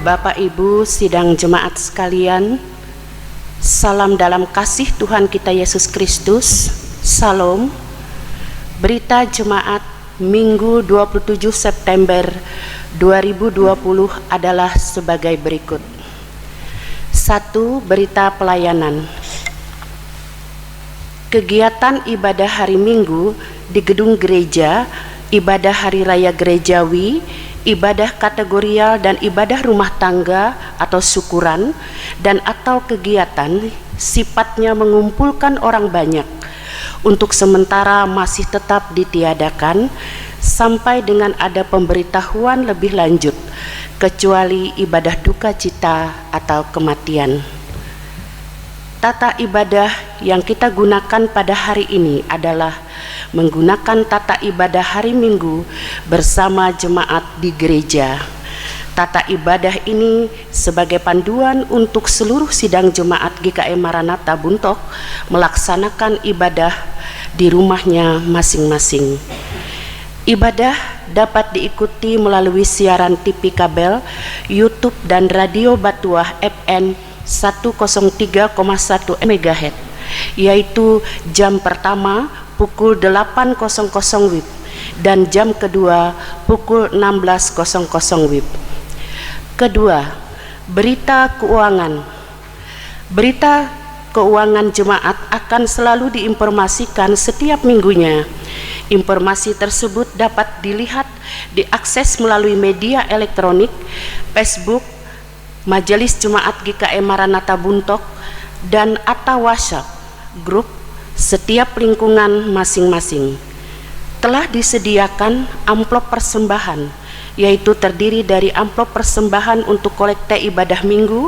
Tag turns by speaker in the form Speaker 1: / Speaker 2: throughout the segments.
Speaker 1: Bapak Ibu sidang jemaat sekalian, salam dalam kasih Tuhan kita Yesus Kristus. Salam. Berita jemaat Minggu 27 September 2020 adalah sebagai berikut. 1. Berita pelayanan. Kegiatan ibadah hari Minggu di gedung gereja, ibadah hari raya gerejawi, ibadah kategorial dan ibadah rumah tangga atau syukuran dan atau kegiatan sifatnya mengumpulkan orang banyak untuk sementara masih tetap ditiadakan sampai dengan ada pemberitahuan lebih lanjut, kecuali ibadah duka cita atau kematian. Tata ibadah yang kita gunakan pada hari ini adalah menggunakan tata ibadah hari Minggu bersama jemaat di gereja. Tata ibadah ini sebagai panduan untuk seluruh sidang jemaat GKM Maranatha Buntok melaksanakan ibadah di rumahnya masing-masing. Ibadah dapat diikuti melalui siaran TV kabel, YouTube dan radio Batuah FM 103,1 MHz, yaitu jam pertama pukul 8.00 WIB dan jam kedua pukul 16.00 WIB. Kedua, berita keuangan. Berita keuangan jemaat akan selalu diinformasikan setiap minggunya. Informasi tersebut dapat dilihat, diakses melalui media elektronik, Facebook, Majelis Jemaat GKM Maranatha Buntok, dan atau WhatsApp grup setiap lingkungan masing-masing. Telah disediakan amplop persembahan, yaitu terdiri dari amplop persembahan untuk kolekte ibadah minggu,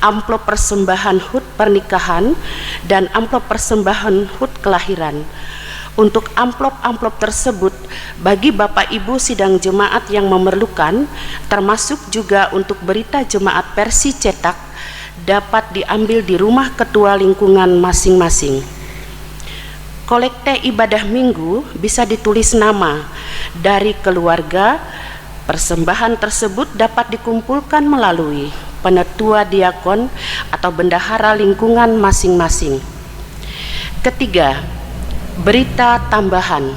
Speaker 1: amplop persembahan HUT pernikahan, dan amplop persembahan HUT kelahiran. Untuk amplop-amplop tersebut, bagi Bapak Ibu sidang jemaat yang memerlukan, termasuk juga untuk berita jemaat versi cetak, dapat diambil di rumah ketua lingkungan masing-masing. Kolekte ibadah minggu bisa ditulis nama dari keluarga. Persembahan tersebut dapat dikumpulkan melalui penetua diakon atau bendahara lingkungan masing-masing. Ketiga, berita tambahan.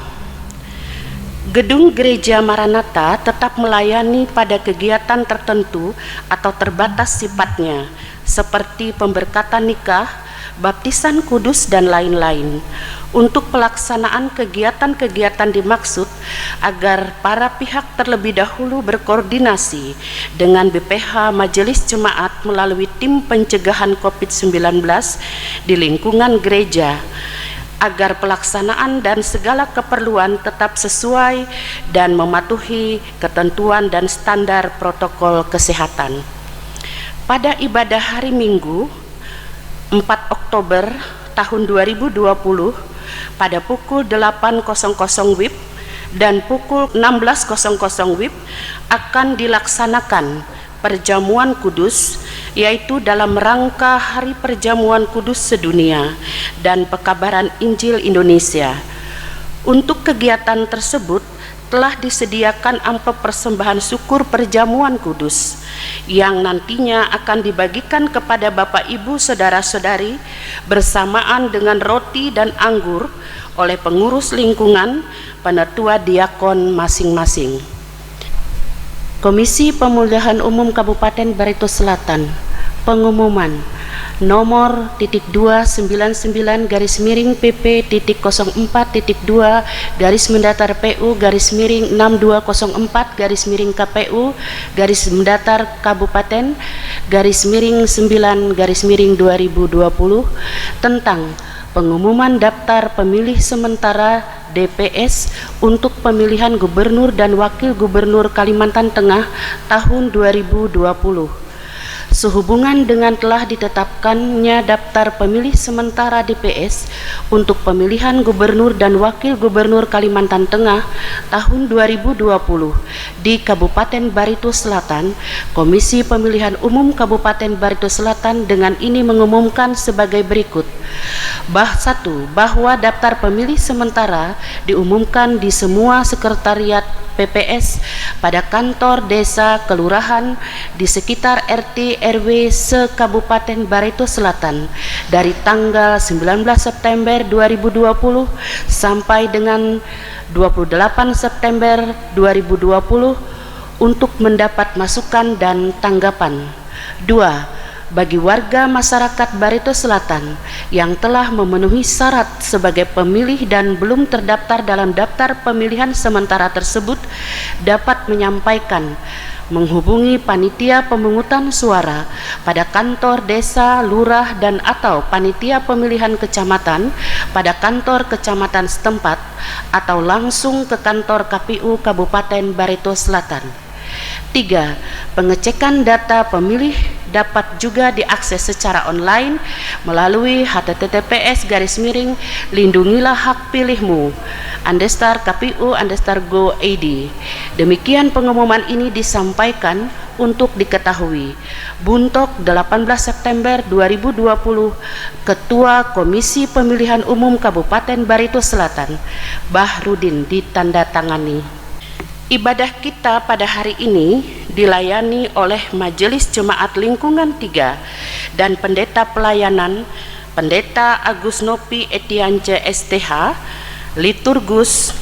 Speaker 1: Gedung Gereja Maranatha tetap melayani pada kegiatan tertentu atau terbatas sifatnya, seperti pemberkatan nikah, baptisan kudus, dan lain-lain. Untuk pelaksanaan kegiatan-kegiatan dimaksud agar para pihak terlebih dahulu berkoordinasi dengan BPH Majelis Jemaat melalui tim pencegahan COVID-19 di lingkungan gereja, agar pelaksanaan dan segala keperluan tetap sesuai dan mematuhi ketentuan dan standar protokol kesehatan. Pada ibadah hari Minggu 4 Oktober tahun 2020 pada pukul 8.00 WIB dan pukul 16.00 WIB akan dilaksanakan perjamuan kudus, yaitu dalam rangka Hari Perjamuan Kudus Sedunia dan Pekabaran Injil Indonesia. Untuk kegiatan tersebut telah disediakan amplop persembahan syukur perjamuan kudus yang nantinya akan dibagikan kepada Bapak Ibu saudara-saudari bersamaan dengan roti dan anggur oleh pengurus lingkungan, penetua diakon masing-masing. Komisi Pemilihan Umum Kabupaten Barito Selatan, pengumuman nomor /2.4.2/PU-PPT.4-PU-62/9/2020 tentang pengumuman daftar pemilih sementara DPS untuk pemilihan gubernur dan wakil gubernur Kalimantan Tengah tahun 2020. Sehubungan dengan telah ditetapkannya daftar pemilih sementara DPS untuk pemilihan gubernur dan wakil gubernur Kalimantan Tengah tahun 2020 di Kabupaten Barito Selatan, Komisi Pemilihan Umum Kabupaten Barito Selatan dengan ini mengumumkan sebagai berikut. 1. Bahwa daftar pemilih sementara diumumkan di semua sekretariat PPS pada kantor desa kelurahan di sekitar RT RW se-Kabupaten Barito Selatan dari tanggal 19 September 2020 sampai dengan 28 September 2020 untuk mendapat masukan dan tanggapan. 2. Bagi warga masyarakat Barito Selatan yang telah memenuhi syarat sebagai pemilih dan belum terdaftar dalam daftar pemilihan sementara tersebut dapat menyampaikan menghubungi panitia pemungutan suara pada kantor desa, lurah, dan atau panitia pemilihan kecamatan pada kantor kecamatan setempat atau langsung ke kantor KPU Kabupaten Barito Selatan. 3. Pengecekan data pemilih dapat juga diakses secara online melalui https://lindungilahhakpilihmu_kpu_go.id. Demikian pengumuman ini disampaikan untuk diketahui. Buntok 18 September 2020, Ketua Komisi Pemilihan Umum Kabupaten Barito Selatan, Bahrudin, ditandatangani. Ibadah kita pada hari ini dilayani oleh Majelis Jemaat Lingkungan 3 dan Pendeta Pelayanan Pendeta Agus Nopi Etiance STH, Liturgus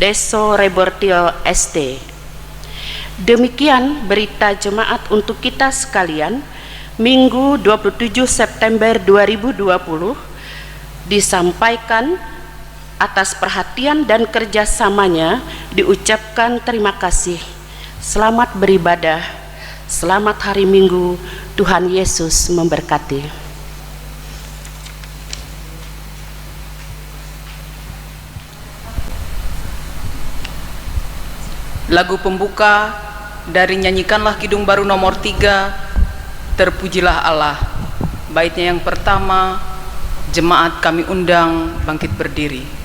Speaker 1: Deso Rebortio ST. Demikian berita jemaat untuk kita sekalian, Minggu 27 September 2020, disampaikan. Atas perhatian dan kerjasamanya diucapkan terima kasih. Selamat beribadah, selamat hari Minggu, Tuhan Yesus memberkati.
Speaker 2: Lagu pembuka dari Nyanyikanlah Kidung Baru nomor 3, Terpujilah Allah. Baitnya yang pertama, jemaat kami undang bangkit berdiri.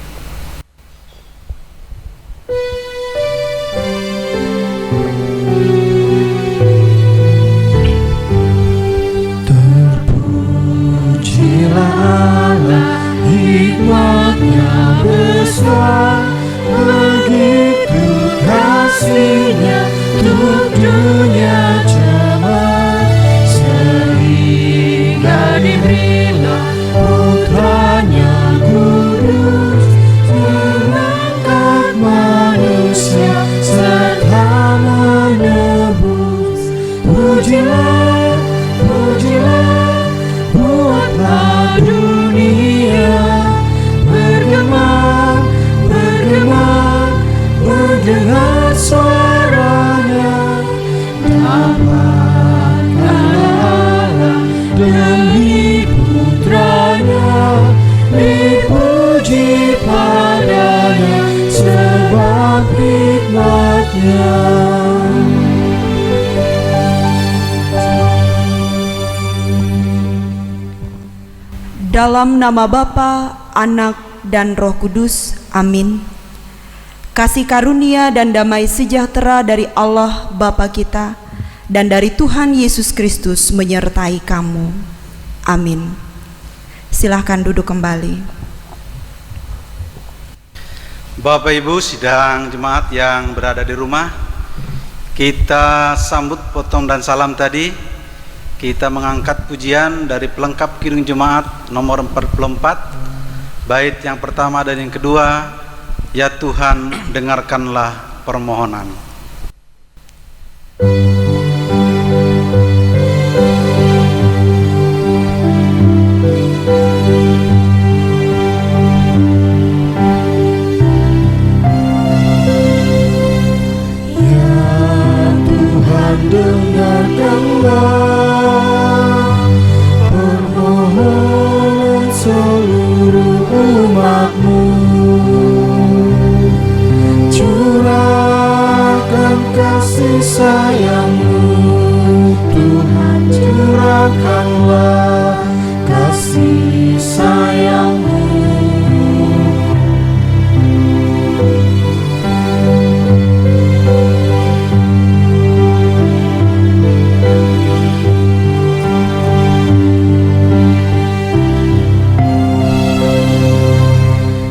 Speaker 3: Allah, hikmatnya besar, begitu kasihnya untuk dunia jemaat, sehingga diberilah putranya kudus, mengangkat manusia serta menebus. Pujilah, pujilah, buatlah dunia bergema, bergema, mendengar suaranya. Dapatkanlah Allah demi putranya, dipuji padanya sebab hikmatnya.
Speaker 4: Dalam nama Bapa, Anak, dan Roh Kudus. Amin. Kasih karunia dan damai sejahtera dari Allah Bapa kita dan dari Tuhan Yesus Kristus menyertai kamu. Amin. Silahkan duduk kembali.
Speaker 5: Bapak Ibu sidang jemaat yang berada di rumah, kita sambut potong dan salam tadi. Kita mengangkat pujian dari pelengkap Kidung Jemaat nomor 44, bait yang pertama dan yang kedua, Ya Tuhan dengarkanlah permohonan.
Speaker 3: Ya Tuhan dengarkanlah permohonan seluruh umat-Mu. Curahkan kasih sayang-Mu, Tuhan, curahkanlah kasih sayang-Mu.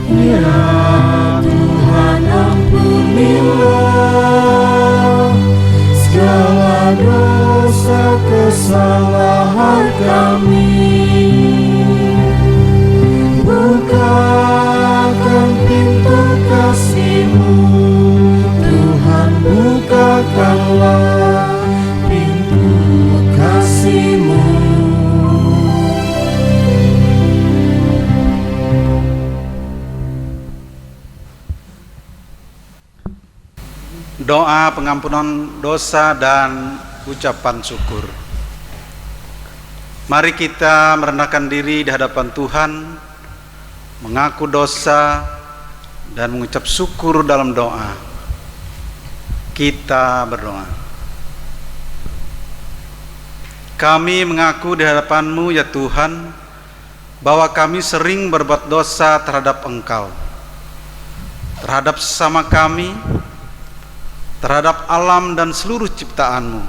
Speaker 3: Ya Tuhan, ampunilah
Speaker 5: doa pengampunan dosa dan ucapan syukur. Mari kita merendahkan diri di hadapan Tuhan, mengaku dosa dan mengucap syukur dalam doa. Kita berdoa. Kami mengaku di hadapan-Mu ya Tuhan, bahwa kami sering berbuat dosa terhadap Engkau, terhadap sesama kami, terhadap alam dan seluruh ciptaan-Mu.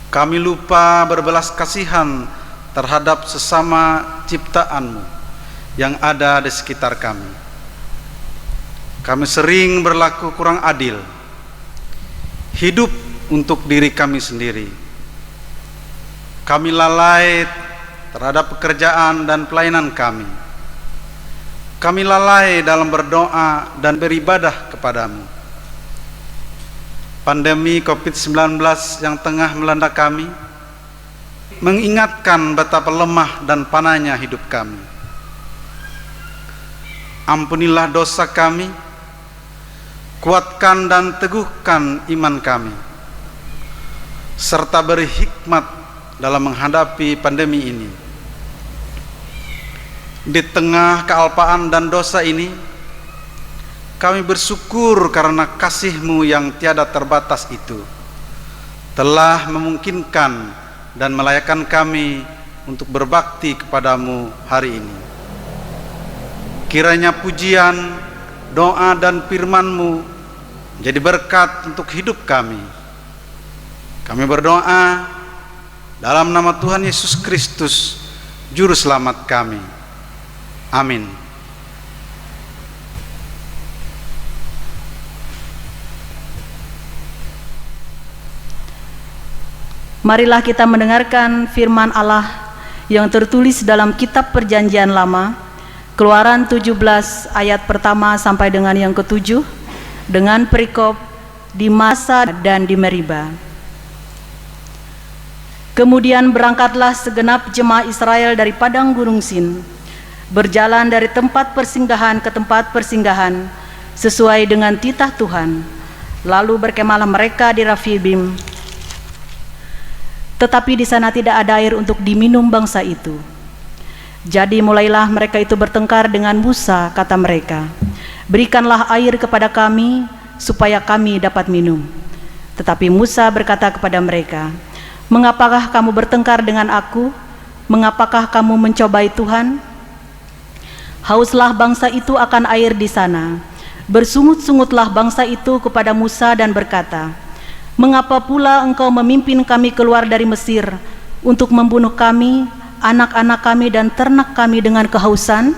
Speaker 5: Kami lupa berbelas kasihan terhadap sesama ciptaan-Mu yang ada di sekitar kami. Kami sering berlaku kurang adil, hidup untuk diri kami sendiri. Kami lalai terhadap pekerjaan dan pelayanan kami. Kami lalai dalam berdoa dan beribadah kepadamu. Pandemi COVID-19 yang tengah melanda kami mengingatkan betapa lemah dan panahnya hidup kami. Ampunilah dosa kami, kuatkan dan teguhkan iman kami, serta beri hikmat dalam menghadapi pandemi ini. Di tengah kealpaan dan dosa ini, kami bersyukur karena kasih-Mu yang tiada terbatas itu telah memungkinkan dan melayakkan kami untuk berbakti kepadamu hari ini. Kiranya pujian, doa dan firman-Mu jadi berkat untuk hidup kami. Kami berdoa dalam nama Tuhan Yesus Kristus, Juru Selamat kami. Amin.
Speaker 6: Marilah kita mendengarkan firman Allah yang tertulis dalam kitab Perjanjian Lama, Keluaran 17 ayat pertama sampai dengan yang ke-7, dengan perikop di Masa dan di Meriba. Kemudian berangkatlah segenap jemaah Israel dari padang gunung Sin, berjalan dari tempat persinggahan ke tempat persinggahan sesuai dengan titah Tuhan. Lalu berkemahlah mereka di Rafibim. Tetapi di sana tidak ada air untuk diminum bangsa itu. Jadi mulailah mereka itu bertengkar dengan Musa, kata mereka, "Berikanlah air kepada kami supaya kami dapat minum." Tetapi Musa berkata kepada mereka, "Mengapakah kamu bertengkar dengan aku? Mengapakah kamu mencobai Tuhan? Hauslah bangsa itu akan air di sana." Bersungut-sungutlah bangsa itu kepada Musa dan berkata, "Mengapa pula engkau memimpin kami keluar dari Mesir untuk membunuh kami, anak-anak kami dan ternak kami dengan kehausan?"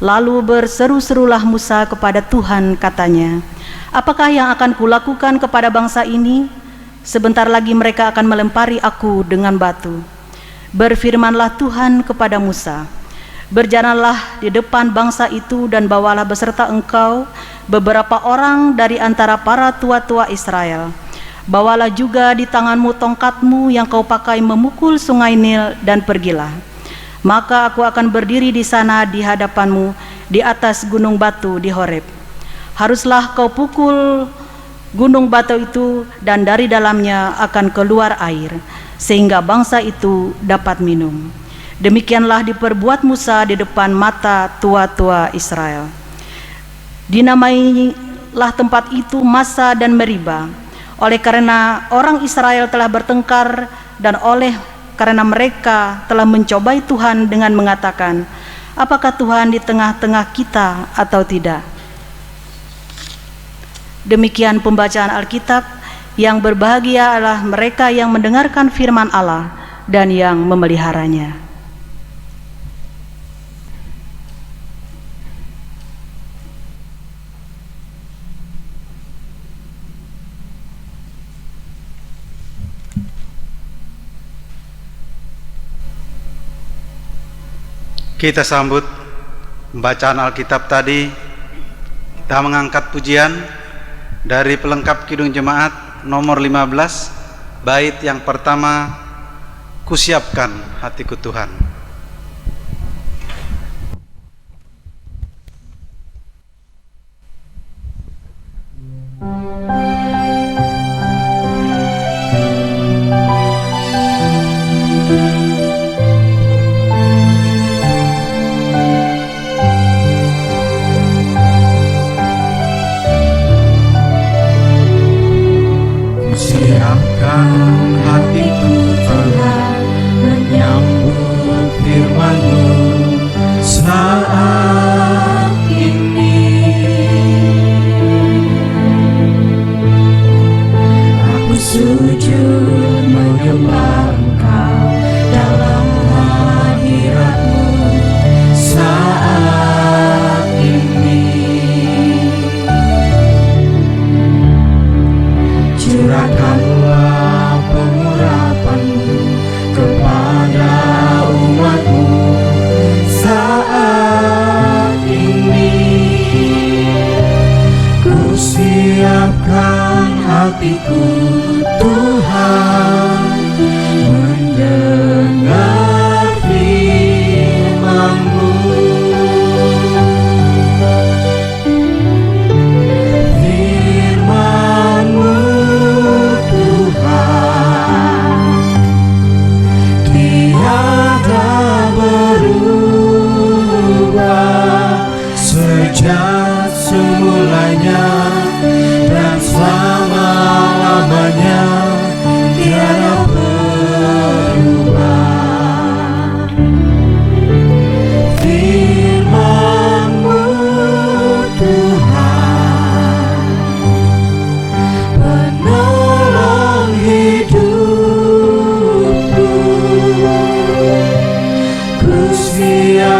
Speaker 6: Lalu berseru-serulah Musa kepada Tuhan, katanya, "Apakah yang akan kulakukan kepada bangsa ini? Sebentar lagi mereka akan melempari aku dengan batu." Berfirmanlah Tuhan kepada Musa, "Berjalanlah di depan bangsa itu dan bawalah beserta engkau beberapa orang dari antara para tua-tua Israel. Bawalah juga di tanganmu tongkatmu yang kau pakai memukul sungai Nil dan pergilah. Maka aku akan berdiri di sana di hadapanmu di atas gunung batu di Horeb. Haruslah kau pukul gunung batu itu dan dari dalamnya akan keluar air sehingga bangsa itu dapat minum." Demikianlah diperbuat Musa di depan mata tua-tua Israel. Dinamailah tempat itu Masa dan Meriba, oleh karena orang Israel telah bertengkar dan oleh karena mereka telah mencobai Tuhan dengan mengatakan, "Apakah Tuhan di tengah-tengah kita atau tidak?" Demikian pembacaan Alkitab. Yang berbahagia adalah mereka yang mendengarkan firman Allah dan yang memeliharanya.
Speaker 5: Kita sambut bacaan Alkitab tadi. Kita mengangkat pujian dari pelengkap Kidung Jemaat nomor 15, bait yang pertama, "Kusiapkan hatiku Tuhan."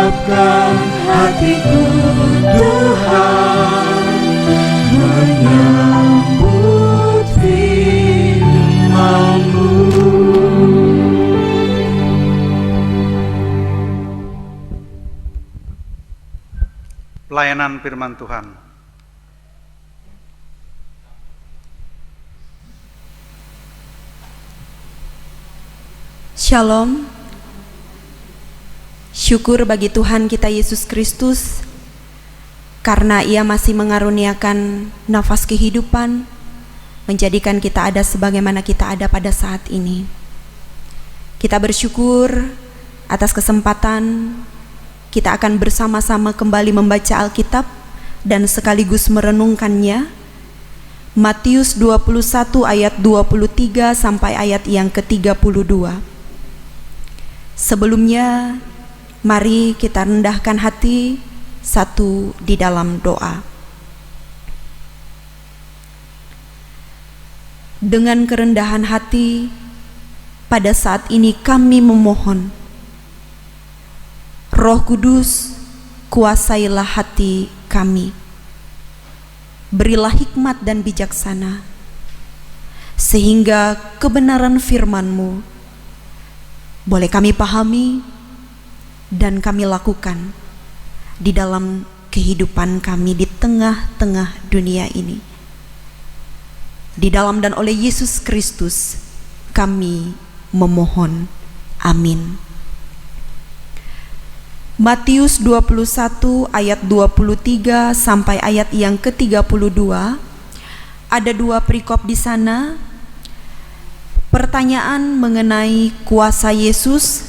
Speaker 3: Siapkan hatiku Tuhan, menyambut firman-Mu.
Speaker 5: Pelayanan firman Tuhan.
Speaker 4: Shalom. Syukur bagi Tuhan kita Yesus Kristus karena Ia masih mengaruniakan nafas kehidupan, menjadikan kita ada sebagaimana kita ada pada saat ini. Kita bersyukur atas kesempatan kita akan bersama-sama kembali membaca Alkitab dan sekaligus merenungkannya. Matius 21 ayat 23 sampai ayat yang ke-32. Sebelumnya, mari kita rendahkan hati satu di dalam doa. Dengan kerendahan hati, pada saat ini kami memohon, Roh Kudus, kuasailah hati kami. Berilah hikmat dan bijaksana, sehingga kebenaran firman-Mu boleh kami pahami dan kami lakukan di dalam kehidupan kami di tengah-tengah dunia ini. Di dalam dan oleh Yesus Kristus kami memohon. Amin. Matius 21 ayat 23 sampai ayat yang ke-32. Ada dua perikop di sana. Pertanyaan mengenai kuasa Yesus,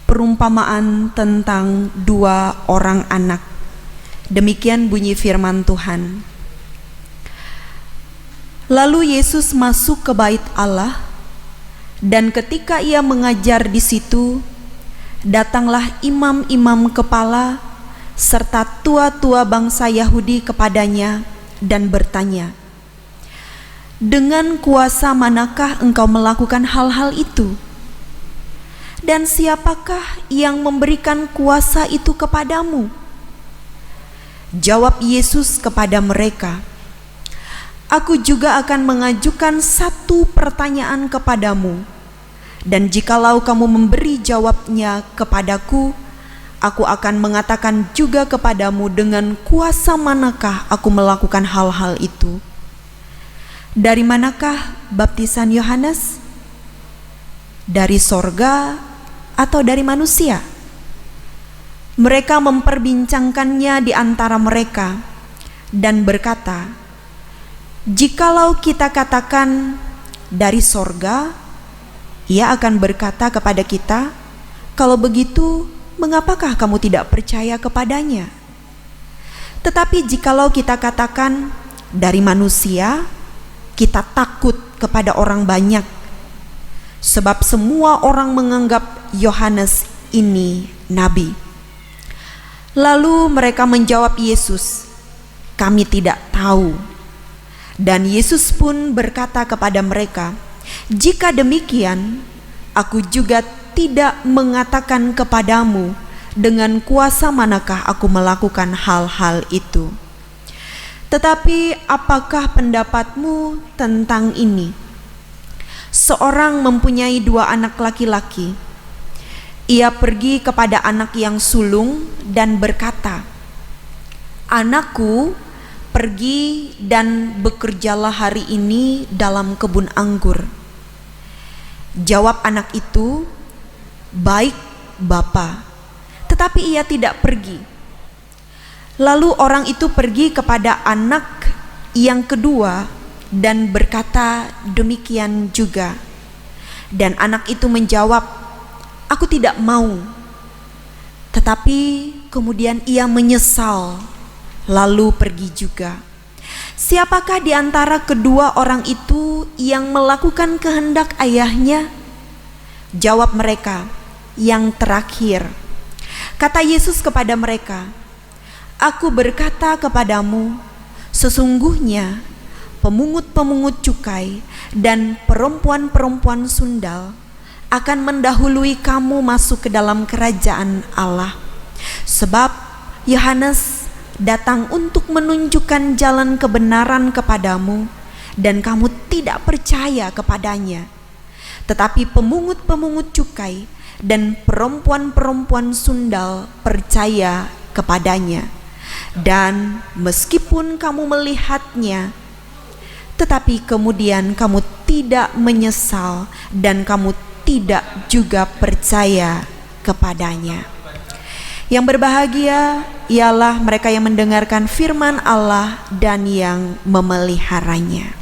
Speaker 4: perumpamaan tentang dua orang anak. Demikian bunyi firman Tuhan. Lalu Yesus masuk ke bait Allah, dan ketika Ia mengajar di situ, datanglah imam-imam kepala serta tua-tua bangsa Yahudi kepadanya dan bertanya, "Dengan kuasa manakah engkau melakukan hal-hal itu? Dan siapakah yang memberikan kuasa itu kepadamu?" Jawab Yesus kepada mereka, "Aku juga akan mengajukan satu pertanyaan kepadamu, dan jikalau kamu memberi jawabnya kepadaku, aku akan mengatakan juga kepadamu dengan kuasa manakah aku melakukan hal-hal itu. Dari manakah baptisan Yohanes? Dari sorga atau dari manusia?" Mereka memperbincangkannya di antara mereka dan berkata, "Jikalau kita katakan dari sorga, Ia akan berkata kepada kita, 'Kalau begitu, mengapakah kamu tidak percaya kepadanya?' Tetapi jikalau kita katakan dari manusia, kita takut kepada orang banyak, sebab semua orang menganggap Yohanes ini nabi." Lalu mereka menjawab Yesus, "Kami tidak tahu." Dan Yesus pun berkata kepada mereka, "Jika demikian, aku juga tidak mengatakan kepadamu dengan kuasa manakah aku melakukan hal-hal itu. Tetapi apakah pendapatmu tentang ini? Seorang mempunyai dua anak laki-laki. Ia pergi kepada anak yang sulung dan berkata, 'Anakku, pergi dan bekerjalah hari ini dalam kebun anggur.' Jawab anak itu, 'Baik, Bapa,' tetapi ia tidak pergi. Lalu orang itu pergi kepada anak yang kedua dan berkata demikian juga. Dan anak itu menjawab, 'Aku tidak mau.' Tetapi kemudian ia menyesal, lalu pergi juga. Siapakah di antara kedua orang itu yang melakukan kehendak ayahnya?" Jawab mereka, "Yang terakhir." Kata Yesus kepada mereka, "Aku berkata kepadamu, sesungguhnya pemungut-pemungut cukai dan perempuan-perempuan sundal akan mendahului kamu masuk ke dalam kerajaan Allah. Sebab Yohanes datang untuk menunjukkan jalan kebenaran kepadamu, dan kamu tidak percaya kepadanya. Tetapi pemungut-pemungut cukai dan perempuan-perempuan sundal percaya kepadanya. Dan meskipun kamu melihatnya, tetapi kemudian kamu tidak menyesal dan kamu tidak juga percaya kepadanya. Yang berbahagia ialah mereka yang mendengarkan firman Allah dan yang memeliharanya.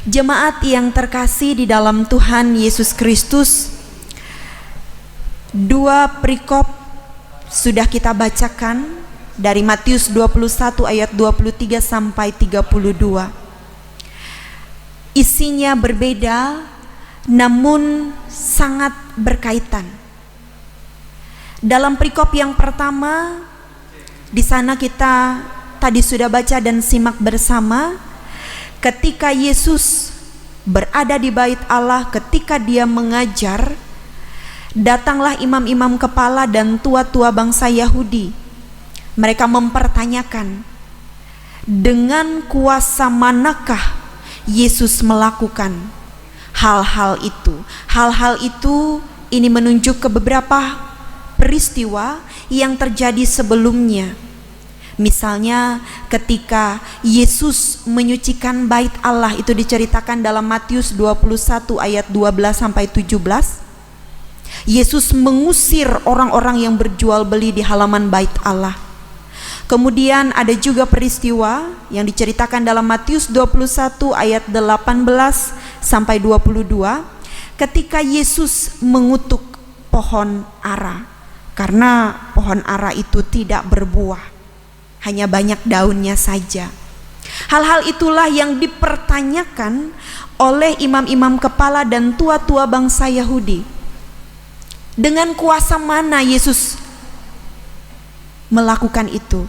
Speaker 4: Jemaat yang terkasih di dalam Tuhan Yesus Kristus, 2 perikop sudah kita bacakan dari Matius 21 ayat 23 sampai 32. Isinya berbeda namun sangat berkaitan. Dalam perikop yang pertama, di sana kita tadi sudah baca dan simak bersama, ketika Yesus berada di bait Allah, ketika dia mengajar, datanglah imam-imam kepala dan tua-tua bangsa Yahudi. Mereka mempertanyakan, dengan kuasa manakah Yesus melakukan hal-hal itu? Hal-hal itu ini menunjuk ke beberapa peristiwa yang terjadi sebelumnya. Misalnya ketika Yesus menyucikan bait Allah, itu diceritakan dalam Matius 21 ayat 12 sampai 17. Yesus mengusir orang-orang yang berjual beli di halaman bait Allah. Kemudian ada juga peristiwa yang diceritakan dalam Matius 21 ayat 18 sampai 22, ketika Yesus mengutuk pohon ara karena pohon ara itu tidak berbuah, hanya banyak daunnya saja. Hal-hal itulah yang dipertanyakan oleh imam-imam kepala dan tua-tua bangsa Yahudi. Dengan kuasa mana Yesus melakukan itu?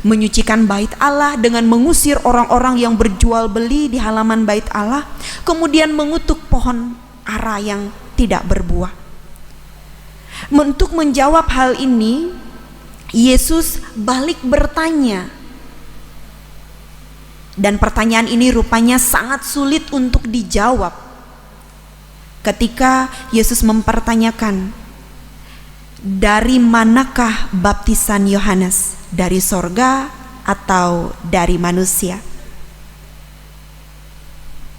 Speaker 4: Menyucikan bait Allah dengan mengusir orang-orang yang berjual beli di halaman bait Allah, kemudian mengutuk pohon ara yang tidak berbuah. Untuk menjawab hal ini, Yesus balik bertanya. Dan pertanyaan ini rupanya sangat sulit untuk dijawab. Ketika Yesus mempertanyakan, dari manakah baptisan Yohanes? Dari sorga atau dari manusia?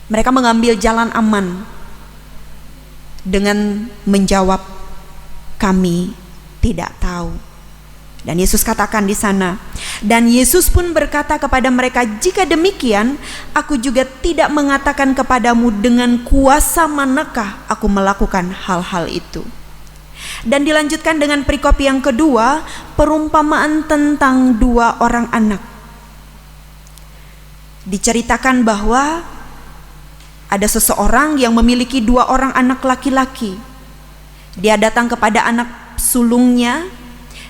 Speaker 4: Mereka mengambil jalan aman dengan menjawab, kami tidak tahu. Dan Yesus katakan di sana, dan Yesus pun berkata kepada mereka, jika demikian, aku juga tidak mengatakan kepadamu dengan kuasa manakah aku melakukan hal-hal itu. Dan dilanjutkan dengan perikop yang kedua, perumpamaan tentang 2 orang anak. Diceritakan bahwa ada seseorang yang memiliki 2 orang anak laki-laki. Dia datang kepada anak sulungnya.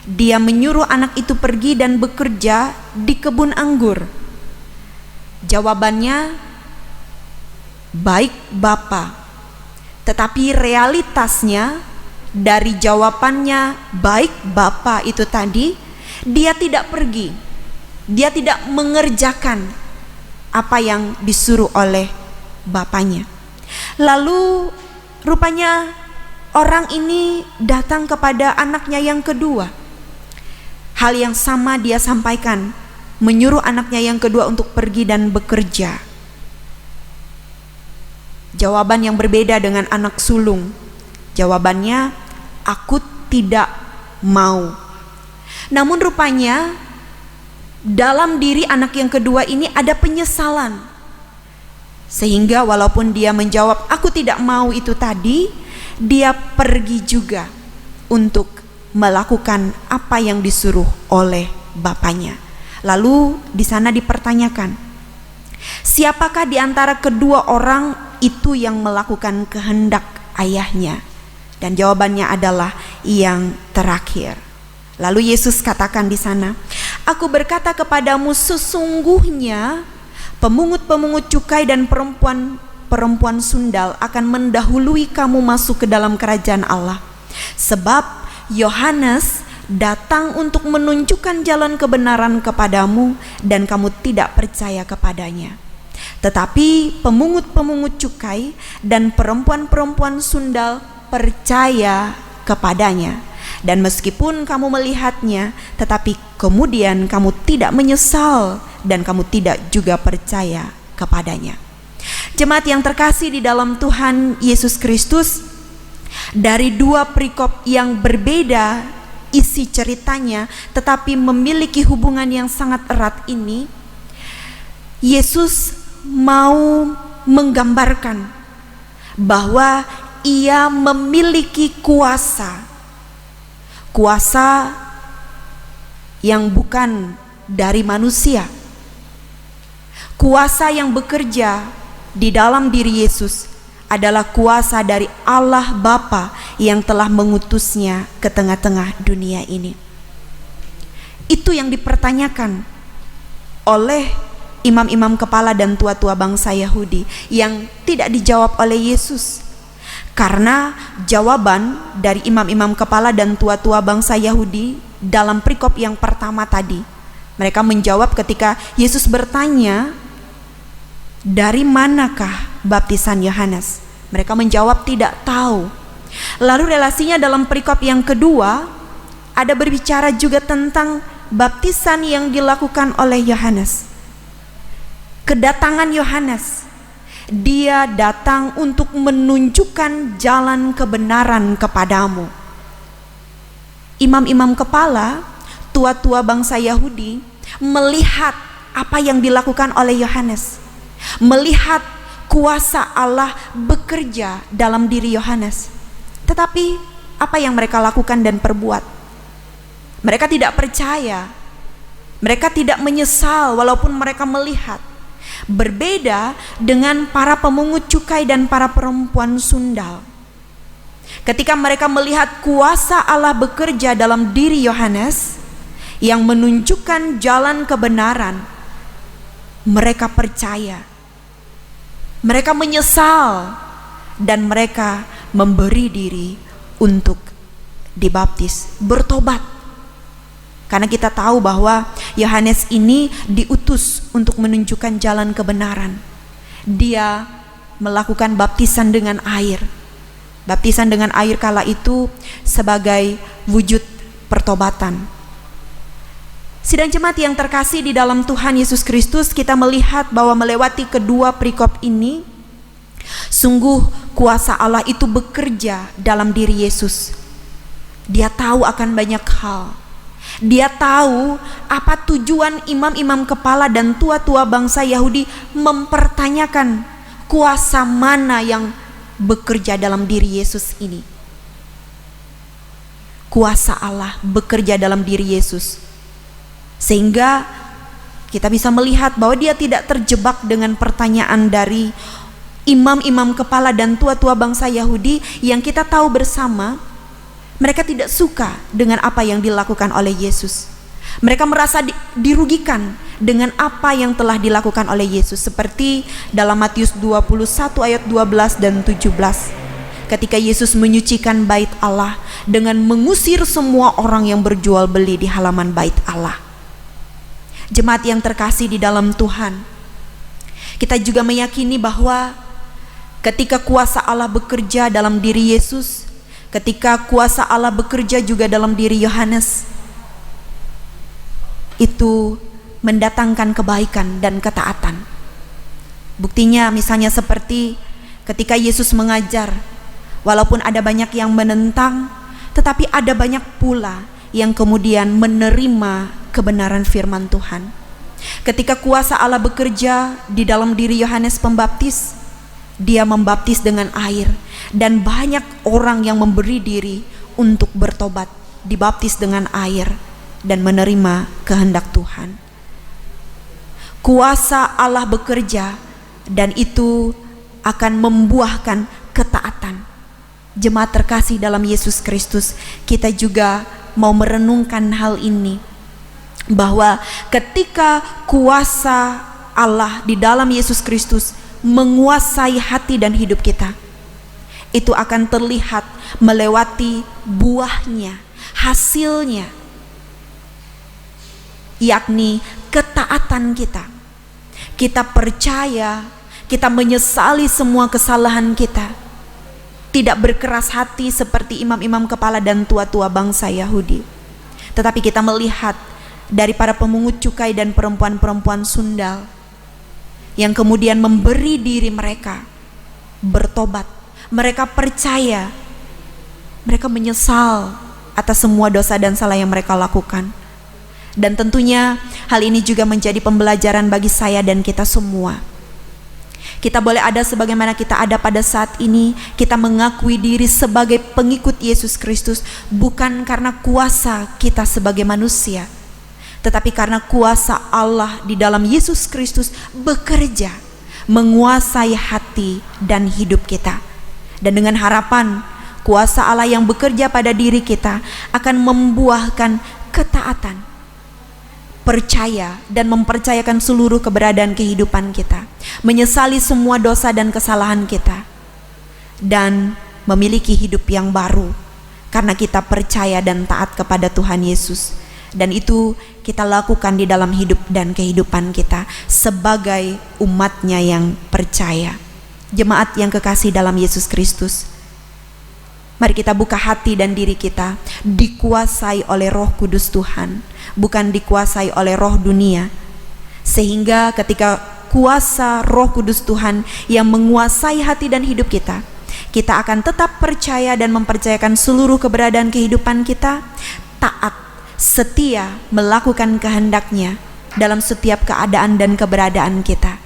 Speaker 4: Dia menyuruh anak itu pergi dan bekerja di kebun anggur. Jawabannya, baik Bapa. Tetapi realitasnya dari jawabannya baik Bapa itu tadi, dia tidak pergi. Dia tidak mengerjakan apa yang disuruh oleh bapaknya. Lalu rupanya orang ini datang kepada anaknya yang kedua. Hal yang sama dia sampaikan, menyuruh anaknya yang kedua untuk pergi dan bekerja. Jawaban yang berbeda dengan anak sulung. Jawabannya, aku tidak mau. Namun rupanya dalam diri anak yang kedua ini ada penyesalan. Sehingga walaupun dia menjawab aku tidak mau itu tadi, dia pergi juga untuk melakukan apa yang disuruh oleh bapaknya. Lalu di sana dipertanyakan, siapakah di antara kedua orang itu yang melakukan kehendak ayahnya? Dan jawabannya adalah yang terakhir. Lalu Yesus katakan di sana, aku berkata kepadamu, sesungguhnya pemungut-pemungut cukai dan perempuan sundal akan mendahului kamu masuk ke dalam kerajaan Allah. Sebab Yohanes datang untuk menunjukkan jalan kebenaran kepadamu dan kamu tidak percaya kepadanya. Tetapi pemungut-pemungut cukai dan perempuan-perempuan sundal percaya kepadanya. Dan meskipun kamu melihatnya, tetapi kemudian kamu tidak menyesal dan kamu tidak juga percaya kepadanya. Jemaat yang terkasih di dalam Tuhan Yesus Kristus, dari dua perikop yang berbeda isi ceritanya tetapi memiliki hubungan yang sangat erat ini, Yesus mau menggambarkan bahwa Ia memiliki kuasa yang bukan dari manusia, kuasa yang bekerja di dalam diri Yesus adalah kuasa dari Allah Bapa yang telah mengutusnya ke tengah-tengah dunia ini. Itu yang dipertanyakan oleh imam-imam kepala dan tua-tua bangsa Yahudi yang tidak dijawab oleh Yesus. Karena jawaban dari imam-imam kepala dan tua-tua bangsa Yahudi dalam perikop yang pertama tadi, mereka menjawab ketika Yesus bertanya, dari manakah baptisan Yohanes? Mereka menjawab tidak tahu. Lalu relasinya dalam perikop yang kedua ada berbicara juga tentang baptisan yang dilakukan oleh Yohanes. Kedatangan Yohanes, dia datang untuk menunjukkan jalan kebenaran kepadamu. Imam-imam kepala, tua-tua bangsa Yahudi melihat apa yang dilakukan oleh Yohanes, melihat kuasa Allah bekerja dalam diri Yohanes. Tetapi apa yang mereka lakukan dan perbuat? Mereka tidak percaya, mereka tidak menyesal walaupun mereka melihat. Berbeda dengan para pemungut cukai dan para perempuan sundal. Ketika mereka melihat kuasa Allah bekerja dalam diri Yohanes yang menunjukkan jalan kebenaran, mereka percaya, mereka menyesal, dan mereka memberi diri untuk dibaptis, bertobat. Karena kita tahu bahwa Yohanes ini diutus untuk menunjukkan jalan kebenaran. Dia melakukan baptisan dengan air. Baptisan dengan air kala itu sebagai wujud pertobatan. Sidang jemaat yang terkasih di dalam Tuhan Yesus Kristus, kita melihat bahwa melewati kedua perikop ini, sungguh kuasa Allah itu bekerja dalam diri Yesus. Dia tahu akan banyak hal. Dia tahu apa tujuan imam-imam kepala dan tua-tua bangsa Yahudi mempertanyakan kuasa mana yang bekerja dalam diri Yesus ini. Kuasa Allah bekerja dalam diri Yesus, sehingga kita bisa melihat bahwa dia tidak terjebak dengan pertanyaan dari imam-imam kepala dan tua-tua bangsa Yahudi yang kita tahu bersama. Mereka tidak suka dengan apa yang dilakukan oleh Yesus. Mereka merasa dirugikan dengan apa yang telah dilakukan oleh Yesus, seperti dalam Matius 21 ayat 12 dan 17. Ketika Yesus menyucikan bait Allah dengan mengusir semua orang yang berjual beli di halaman bait Allah. Jemaat yang terkasih di dalam Tuhan, kita juga meyakini bahwa ketika kuasa Allah bekerja dalam diri Yesus, ketika kuasa Allah bekerja juga dalam diri Yohanes, itu mendatangkan kebaikan dan ketaatan. Buktinya misalnya seperti ketika Yesus mengajar, walaupun ada banyak yang menentang, tetapi ada banyak pula yang kemudian menerima kebenaran firman Tuhan. Ketika kuasa Allah bekerja di dalam diri Yohanes Pembaptis, dia membaptis dengan air, dan banyak orang yang memberi diri untuk bertobat, dibaptis dengan air dan menerima kehendak Tuhan. Kuasa Allah bekerja, dan itu akan membuahkan ketaatan. Jemaat terkasih dalam Yesus Kristus, kita juga mau merenungkan hal ini, bahwa ketika kuasa Allah di dalam Yesus Kristus menguasai hati dan hidup kita. Itu akan terlihat melewati buahnya, hasilnya, yakni ketaatan kita. Kita percaya, kita menyesali semua kesalahan kita, tidak berkeras hati seperti imam-imam kepala dan tua-tua bangsa Yahudi. Tetapi kita melihat dari para pemungut cukai dan perempuan-perempuan sundal yang kemudian memberi diri mereka bertobat. Mereka percaya, mereka menyesal atas semua dosa dan salah yang mereka lakukan. Dan tentunya hal ini juga menjadi pembelajaran bagi saya dan kita semua. Kita boleh ada sebagaimana kita ada pada saat ini. Kita mengakui diri sebagai pengikut Yesus Kristus bukan karena kuasa kita sebagai manusia, tetapi karena kuasa Allah di dalam Yesus Kristus bekerja menguasai hati dan hidup kita. Dan dengan harapan kuasa Allah yang bekerja pada diri kita akan membuahkan ketaatan, percaya dan mempercayakan seluruh keberadaan kehidupan kita, menyesali semua dosa dan kesalahan kita, dan memiliki hidup yang baru karena kita percaya dan taat kepada Tuhan Yesus. Dan itu kita lakukan di dalam hidup dan kehidupan kita sebagai umatnya yang percaya. Jemaat yang kekasih dalam Yesus Kristus, mari kita buka hati dan diri kita dikuasai oleh Roh Kudus Tuhan, bukan dikuasai oleh roh dunia. Sehingga ketika kuasa Roh Kudus Tuhan yang menguasai hati dan hidup kita, kita akan tetap percaya dan mempercayakan seluruh keberadaan kehidupan kita, taat, setia melakukan kehendak-Nya dalam setiap keadaan dan keberadaan kita,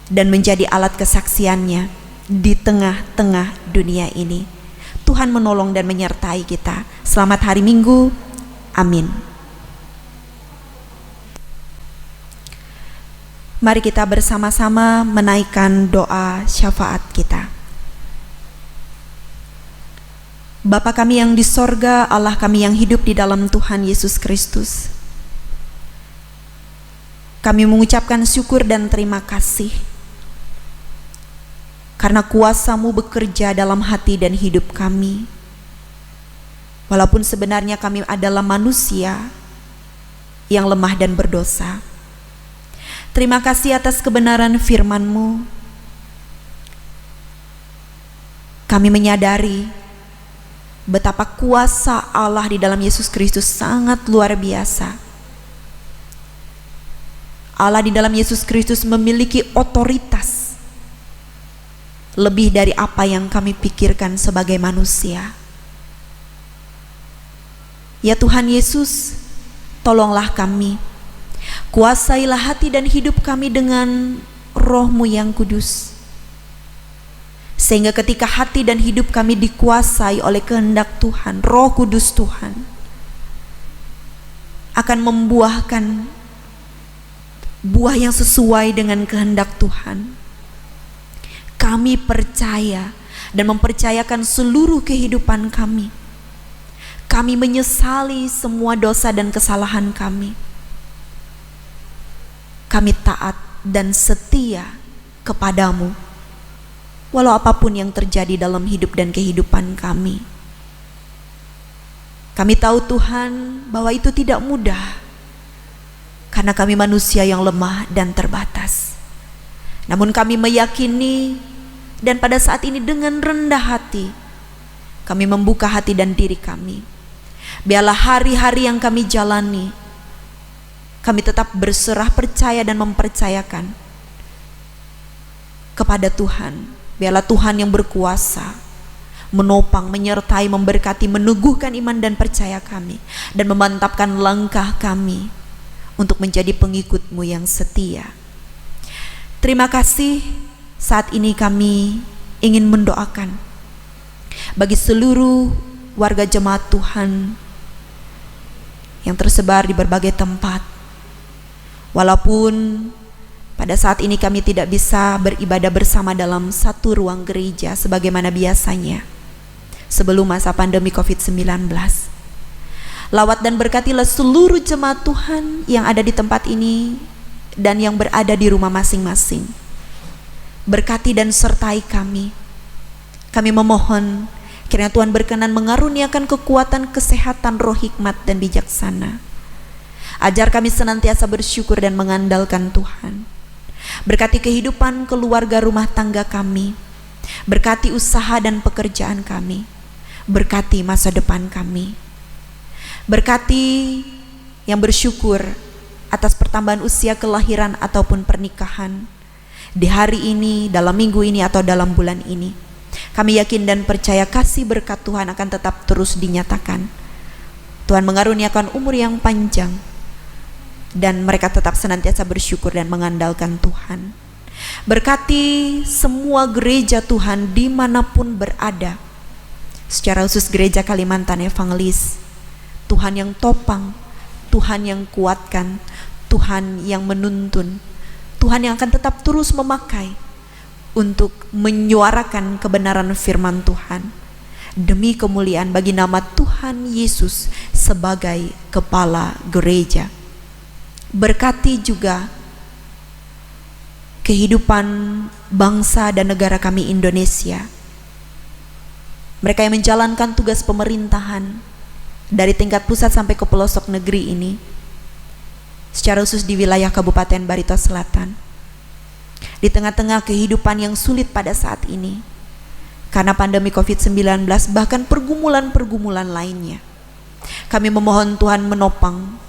Speaker 4: dan menjadi alat kesaksian-Nya di tengah-tengah dunia ini. Tuhan menolong dan menyertai kita. Selamat hari Minggu. Amin. Mari kita bersama-sama menaikkan doa syafaat kita. Bapa kami yang di sorga, Allah kami yang hidup di dalam Tuhan Yesus Kristus, kami mengucapkan syukur dan terima kasih karena kuasa-Mu bekerja dalam hati dan hidup kami. Walaupun sebenarnya kami adalah manusia yang lemah dan berdosa. Terima kasih atas kebenaran firman-Mu. Kami menyadari betapa kuasa Allah di dalam Yesus Kristus sangat luar biasa. Allah di dalam Yesus Kristus memiliki otoritas lebih dari apa yang kami pikirkan sebagai manusia. Ya Tuhan Yesus, tolonglah kami, kuasailah hati dan hidup kami dengan Roh-Mu yang kudus, sehingga ketika hati dan hidup kami dikuasai oleh kehendak Tuhan, Roh Kudus Tuhan akan membuahkan buah yang sesuai dengan kehendak Tuhan. Kami percaya dan mempercayakan seluruh kehidupan kami. Kami menyesali semua dosa dan kesalahan kami. Kami taat dan setia kepadamu, walau apapun yang terjadi dalam hidup dan kehidupan kami. Kami tahu Tuhan bahwa itu tidak mudah, karena kami manusia yang lemah dan terbatas. Namun kami meyakini, dan pada saat ini dengan rendah hati kami membuka hati dan diri kami. Biarlah hari-hari yang kami jalani, kami tetap berserah percaya dan mempercayakan kepada Tuhan. Biarlah Tuhan yang berkuasa menopang, menyertai, memberkati, meneguhkan iman dan percaya kami, dan memantapkan langkah kami untuk menjadi pengikut-Mu yang setia. Terima kasih. Saat ini kami ingin mendoakan bagi seluruh warga jemaat Tuhan yang tersebar di berbagai tempat. Walaupun pada saat ini kami tidak bisa beribadah bersama dalam satu ruang gereja sebagaimana biasanya sebelum masa pandemi COVID-19. Lawat dan berkatilah seluruh jemaat Tuhan yang ada di tempat ini dan yang berada di rumah masing-masing. berkati dan sertai kami. Kami memohon kiranya Tuhan berkenan mengaruniakan kekuatan, kesehatan, roh hikmat dan bijaksana. Ajar kami senantiasa bersyukur dan mengandalkan Tuhan. Berkati kehidupan keluarga rumah tangga kami. Berkati usaha dan pekerjaan kami. Berkati masa depan kami. Berkati yang bersyukur atas pertambahan usia kelahiran ataupun pernikahan di hari ini, dalam minggu ini atau dalam bulan ini. Kami yakin dan percaya kasih berkat Tuhan akan tetap terus dinyatakan. Tuhan mengaruniakan umur yang panjang dan mereka tetap senantiasa bersyukur dan mengandalkan Tuhan. Berkati semua gereja Tuhan dimanapun berada, secara khusus gereja Kalimantan Evangelis. Tuhan yang topang, Tuhan yang kuatkan, Tuhan yang menuntun, Tuhan yang akan tetap terus memakai untuk menyuarakan kebenaran firman Tuhan demi kemuliaan bagi nama Tuhan Yesus sebagai kepala gereja. Berkati juga kehidupan bangsa dan negara kami Indonesia. Mereka yang menjalankan tugas pemerintahan dari tingkat pusat sampai ke pelosok negeri ini, secara khusus di wilayah Kabupaten Barito Selatan. Di tengah-tengah kehidupan yang sulit pada saat ini karena pandemi COVID-19 bahkan pergumulan-pergumulan lainnya, kami memohon Tuhan menopang,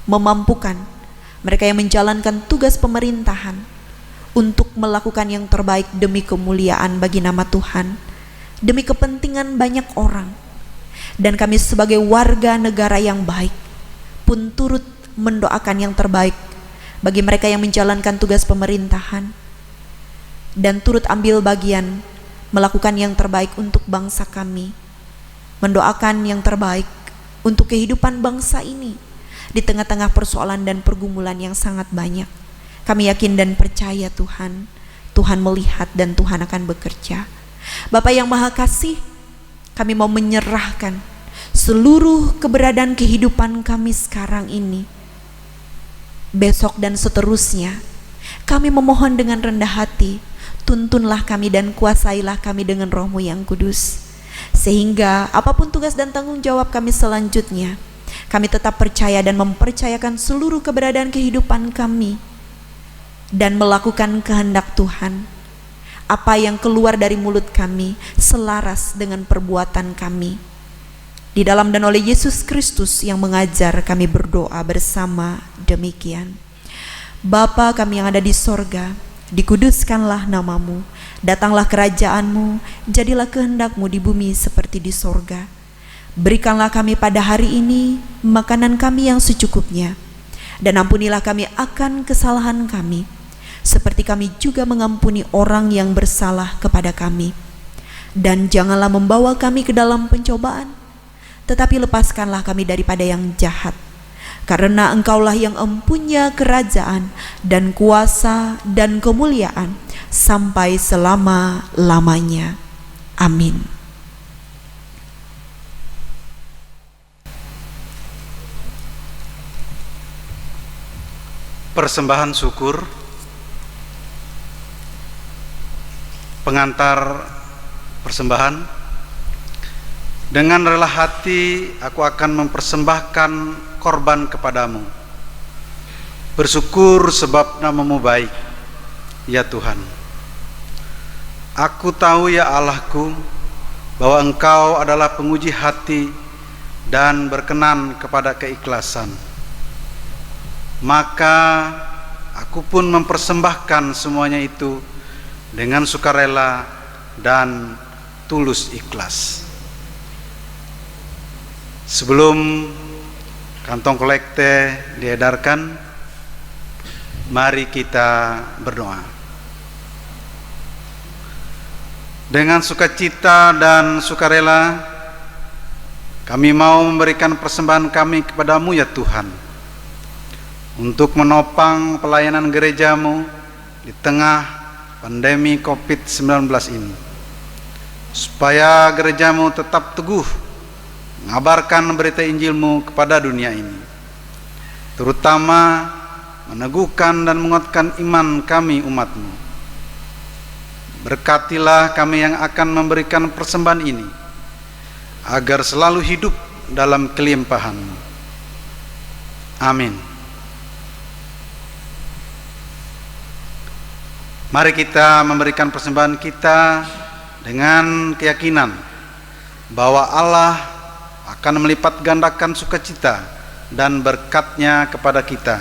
Speaker 4: memampukan mereka yang menjalankan tugas pemerintahan untuk melakukan yang terbaik demi kemuliaan bagi nama Tuhan, demi kepentingan banyak orang. Dan kami sebagai warga negara yang baik pun turut mendoakan yang terbaik bagi mereka yang menjalankan tugas pemerintahan dan turut ambil bagian melakukan yang terbaik untuk bangsa kami, mendoakan yang terbaik untuk kehidupan bangsa ini di tengah-tengah persoalan dan pergumulan yang sangat banyak. Kami yakin dan percaya Tuhan melihat dan Tuhan akan bekerja. Bapa yang Maha Kasih, kami mau menyerahkan seluruh keberadaan kehidupan kami sekarang ini, besok dan seterusnya. Kami memohon dengan rendah hati, tuntunlah kami dan kuasailah kami dengan Roh-Mu yang kudus, sehingga apapun tugas dan tanggung jawab kami selanjutnya, kami tetap percaya dan mempercayakan seluruh keberadaan kehidupan kami dan melakukan kehendak Tuhan. Apa yang keluar dari mulut kami selaras dengan perbuatan kami. Di dalam dan oleh Yesus Kristus yang mengajar kami berdoa bersama demikian. Bapa kami yang ada di sorga, dikuduskanlah namamu, datanglah kerajaan-Mu, jadilah kehendak-Mu di bumi seperti di sorga. Berikanlah kami pada hari ini makanan kami yang secukupnya, dan ampunilah kami akan kesalahan kami, seperti kami juga mengampuni orang yang bersalah kepada kami. Dan janganlah membawa kami ke dalam pencobaan, tetapi lepaskanlah kami daripada yang jahat. Karena Engkaulah yang empunya kerajaan dan kuasa dan kemuliaan sampai selama-lamanya. Amin.
Speaker 5: Persembahan syukur. Pengantar persembahan. Dengan rela hati aku akan mempersembahkan korban kepadamu. Bersyukur sebab namamu baik, ya Tuhan. Aku tahu ya Allahku bahwa Engkau adalah penguji hati dan berkenan kepada keikhlasan. Maka aku pun mempersembahkan semuanya itu dengan sukarela dan tulus ikhlas. Sebelum kantong kolekte diedarkan, mari kita berdoa. Dengan sukacita dan sukarela, kami mau memberikan persembahan kami kepadamu ya Tuhan, untuk menopang pelayanan gerejamu di tengah pandemi COVID-19 ini, supaya gerejamu tetap teguh mengabarkan berita Injil-Mu kepada dunia ini, terutama meneguhkan dan menguatkan iman kami umat-Mu. Berkatilah kami yang akan memberikan persembahan ini, agar selalu hidup dalam kelimpahan-Mu. Amin. Mari kita memberikan persembahan kita dengan keyakinan bahwa Allah akan melipat gandakan sukacita dan berkat-Nya kepada kita.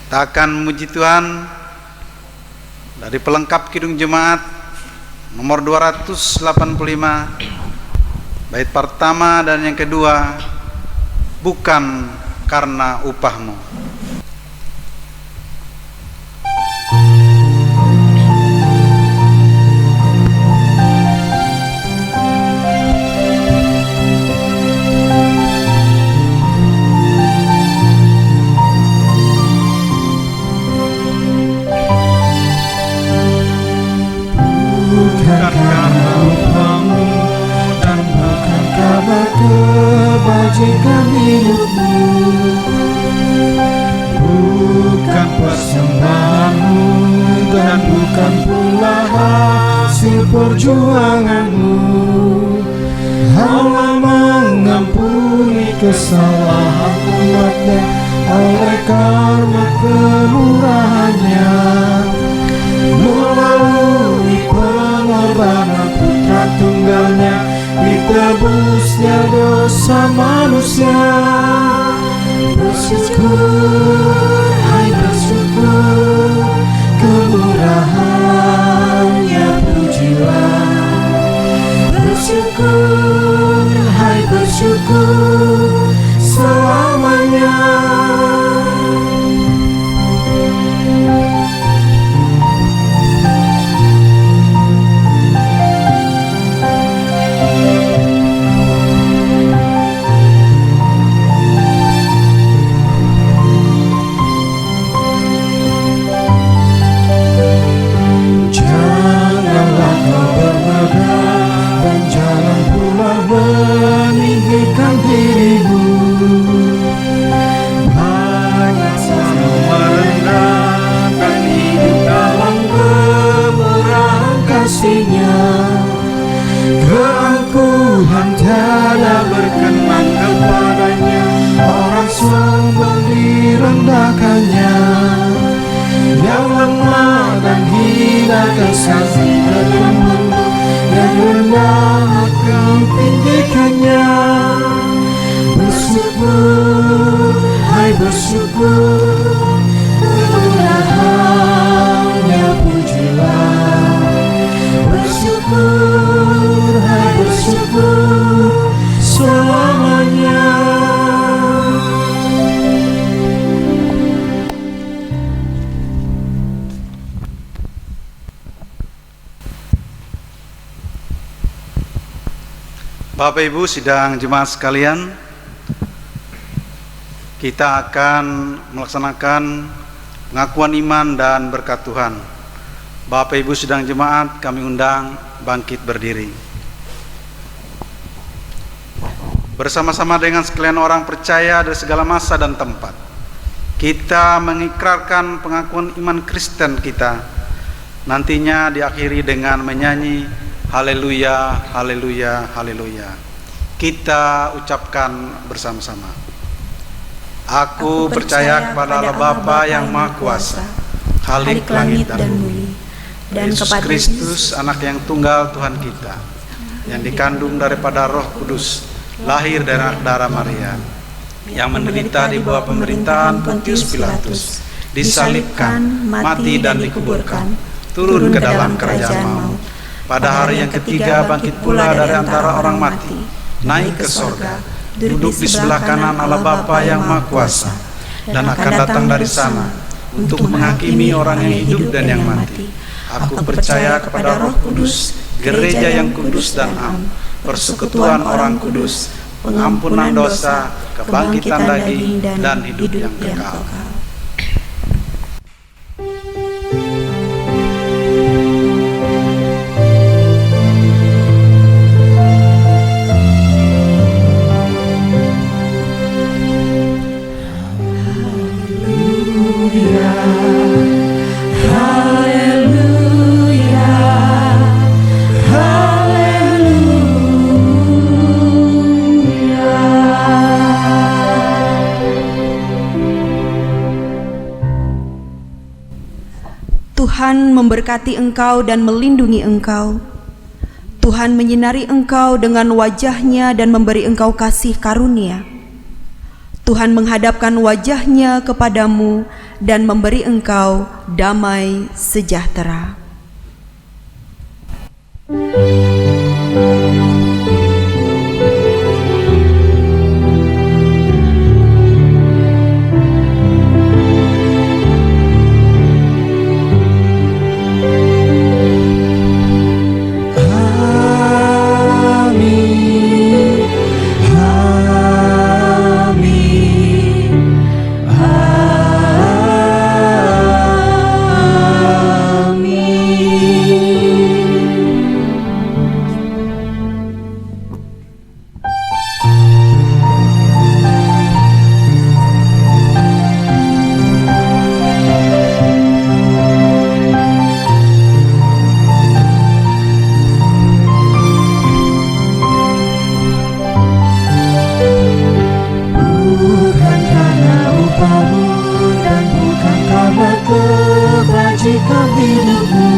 Speaker 5: Kita akan memuji Tuhan dari pelengkap Kidung Jemaat nomor 285, bait pertama dan yang kedua, bukan karena upah-Mu.
Speaker 3: Kebajikan hidupmu, bukan persembahanmu dan bukan pula hasil perjuanganmu. Allah mengampuni kesalahan umatnya oleh karena kemurahannya, melalui pengorbanan Putra Tunggalnya, ditebusnya dosa manusia. Bersyukur, hai bersyukur, kemurahannya pujilah. Bersyukur, hai bersyukur, selamanya. Meninggikan dirimu, banyak selalu merendahkan hidup dalam kemurahan kasih-Nya. Keangkuhan tiada berkenan kepadanya, orang sombong direndahkannya. Yang lemah dan hina kasih berlembut, yang rendah akan tinggikannya. Bersyukur, hai bersyukur, kemurahannya pujilah. Bersyukur, hai bersyukur, selamanya.
Speaker 5: Bapak Ibu sidang jemaat sekalian, kita akan melaksanakan pengakuan iman dan berkat Tuhan. Bapak Ibu sidang jemaat, kami undang bangkit berdiri. Bersama-sama dengan sekalian orang percaya dari segala masa dan tempat, kita mengikrarkan pengakuan iman Kristen kita. Nantinya diakhiri dengan menyanyi haleluya, haleluya, haleluya. Kita ucapkan bersama-sama. Aku percaya kepada Allah Bapa yang Maha Kuasa, Khalik langit dan bumi, dan Yesus Kristus, anak yang tunggal Tuhan kita, yang dikandung daripada Roh Kudus, lahir dari anak darah Maria, yang menderita di bawah pemerintahan Pontius Pilatus, disalibkan, mati dan dikuburkan, turun ke dalam kerajaan maut. Pada hari yang ketiga bangkit pula dari antara orang mati, naik ke sorga, duduk di sebelah kanan Allah Bapa yang Maha Kuasa, dan akan datang dari sana untuk menghakimi orang yang hidup dan yang mati. Aku percaya kepada Roh Kudus, gereja yang kudus dan am, persekutuan orang kudus, pengampunan dosa, kebangkitan daging, dan hidup yang kekal.
Speaker 3: Haleluya,
Speaker 4: Tuhan memberkati engkau dan melindungi engkau. Tuhan menyinari engkau dengan wajah-Nya dan memberi engkau kasih karunia. Tuhan menghadapkan wajah-Nya kepadamu dan memberi engkau damai sejahtera.
Speaker 3: Kebajikan hidupmu,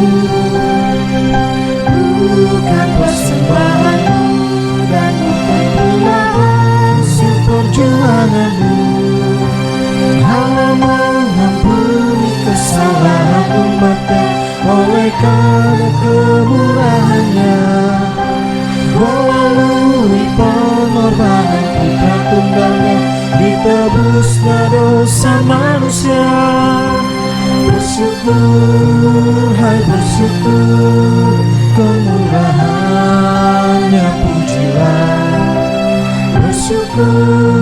Speaker 3: bukan persembahanmu, dan bukan pula hasil perjuanganmu. Allah mengampuni kesalahan umatnya oleh karena kemurahannya. Melalui pengorbanan putra tunggalnya, ditebusnya dosa manusia. Bersyukur, hai bersyukur, kemurahannya pujilah. Bersyukur,